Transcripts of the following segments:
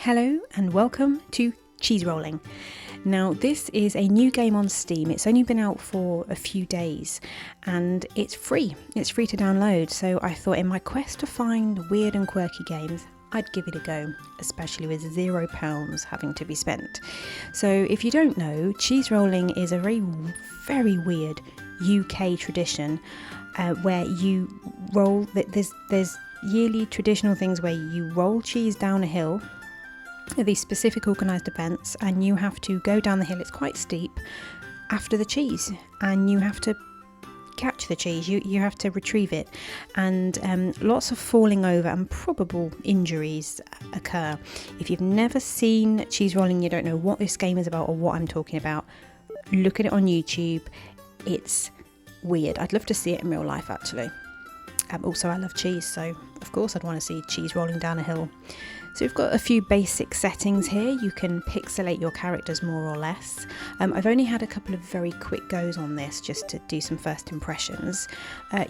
Hello and welcome to Cheese Rolling. Now this is a new game on Steam. It's only been out for a few days and it's free. It's free to download, so I thought in my quest to find weird and quirky games, I'd give it a go, especially with £0 having to be spent. So if you don't know, cheese rolling is a very weird UK tradition where you roll, there's yearly traditional things where you roll cheese down a hill at these specific organised events, and you have to go down the hill, it's quite steep, after the cheese, and you have to catch the cheese, you have to retrieve it, and lots of falling over and probable injuries occur. If you've never seen cheese rolling, you don't know what this game is about or what I'm talking about, look at it on YouTube. It's weird. I'd love to see it in real life actually. Also, I love cheese, so of course I'd want to see cheese rolling down a hill. So we've got a few basic settings here. You can pixelate your characters more or less. I've only had a couple of very quick goes on this just to do some first impressions.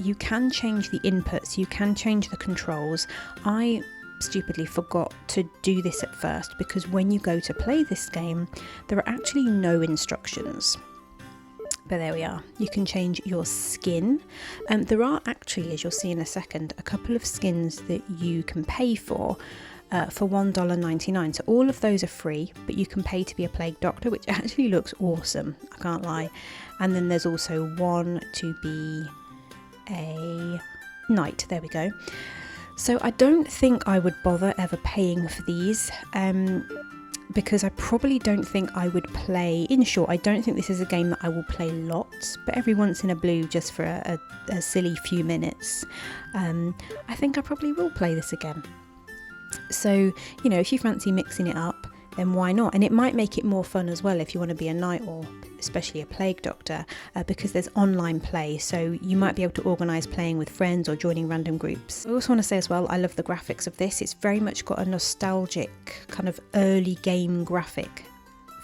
You can change the inputs, you can change the controls. I stupidly forgot to do this at first because when you go to play this game, there are actually no instructions. But there we are. You can change your skin. There are actually, as you'll see in a second, a couple of skins that you can pay for $1.99. So all of those are free, but you can pay to be a plague doctor, which actually looks awesome, I can't lie. And then there's also one to be a knight. There we go. So I don't think I would bother ever paying for these. Because I probably don't think I would play, in short, I don't think this is a game that I will play lots, but every once in a blue just for a silly few minutes, I think I probably will play this again. So, you know, if you fancy mixing it up, then why not? And it might make it more fun as well if you want to be a knight or especially a plague doctor, because there's online play, so you might be able to organise playing with friends or joining random groups. I also want to say as well, I love the graphics of this. It's very much got a nostalgic kind of early game graphic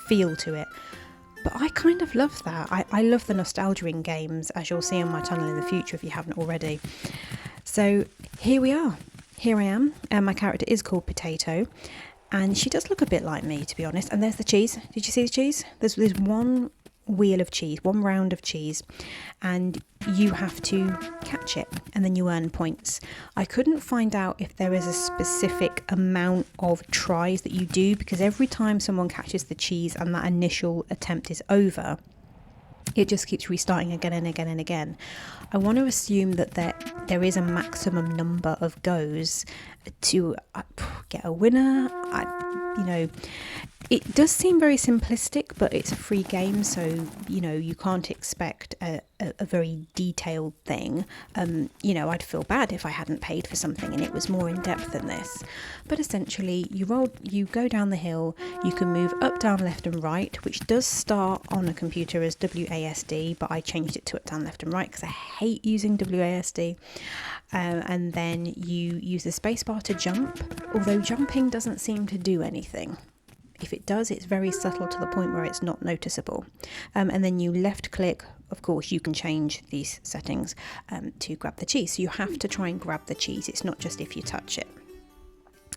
feel to it. But I kind of love that. I love the nostalgia in games, as you'll see on my channel in the future if you haven't already. So here we are. Here I am. My character is called Potato. And she does look a bit like me, to be honest. And there's the cheese. Did you see the cheese? There's one wheel of cheese, one round of cheese, and you have to catch it, and then you earn points. I couldn't find out if there is a specific amount of tries that you do, because every time someone catches the cheese and that initial attempt is over, it just keeps restarting again and again and again. I want to assume that there is a maximum number of goes to get a winner. It does seem very simplistic, but it's a free game, so you know you can't expect a very detailed thing. I'd feel bad if I hadn't paid for something and it was more in depth than this. But essentially, you go down the hill. You can move up, down, left, and right, which does start on a computer as WASD, but I changed it to up, down, left, and right because I hate using WASD. And then you use the spacebar to jump, although jumping doesn't seem to do anything. If it does, it's very subtle to the point where it's not noticeable. And then you left click, of course, you can change these settings to grab the cheese. So you have to try and grab the cheese. It's not just if you touch it.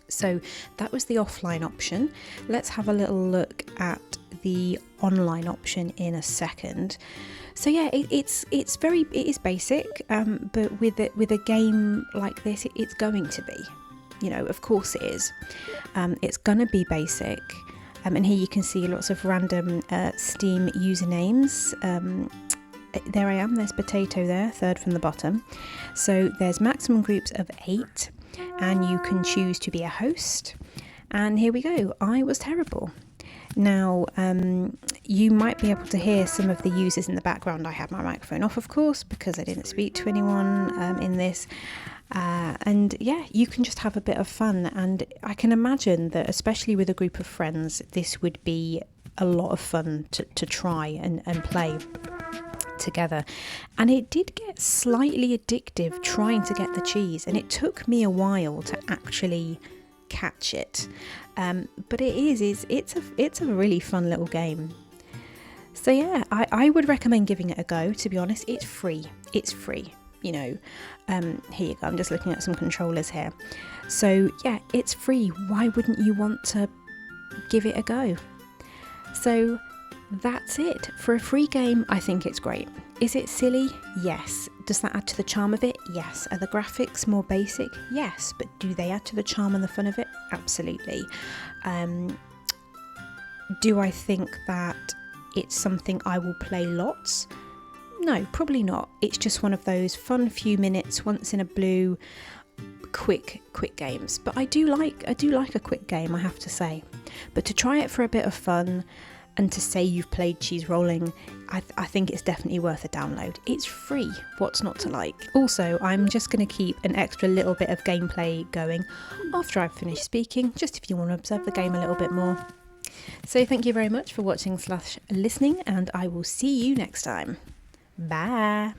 So that was the offline option. Let's have a little look at the online option in a second. So yeah, it is basic, but with a game like this, it's going to be. You know, of course it is. It's going to be basic. And here you can see lots of random Steam usernames. There I am, there's Potato there, third from the bottom. So there's maximum groups of 8, and you can choose to be a host. And here we go, I was terrible. Now, you might be able to hear some of the users in the background. I had my microphone off, of course, because I didn't speak to anyone in this. And yeah, you can just have a bit of fun, and I can imagine that especially with a group of friends this would be a lot of fun to try and play together. And it did get slightly addictive trying to get the cheese, and it took me a while to actually catch it, but it's a really fun little game. So yeah, I would recommend giving it a go. To be honest, it's free. here you go, I'm just looking at some controllers here. So yeah, it's free. Why wouldn't you want to give it a go? So that's it. For a free game, I think it's great. Is it silly? Yes. Does that add to the charm of it? Yes. Are the graphics more basic? Yes. But do they add to the charm and the fun of it? Absolutely. Do I think that it's something I will play lots? No, probably not. It's just one of those fun few minutes, once in a blue, quick games. But I do like a quick game, I have to say. But to try it for a bit of fun and to say you've played Cheese Rolling, I think it's definitely worth a download. It's free. What's not to like? Also, I'm just going to keep an extra little bit of gameplay going after I've finished speaking, just if you want to observe the game a little bit more. So thank you very much for watching / listening, and I will see you next time. Bye.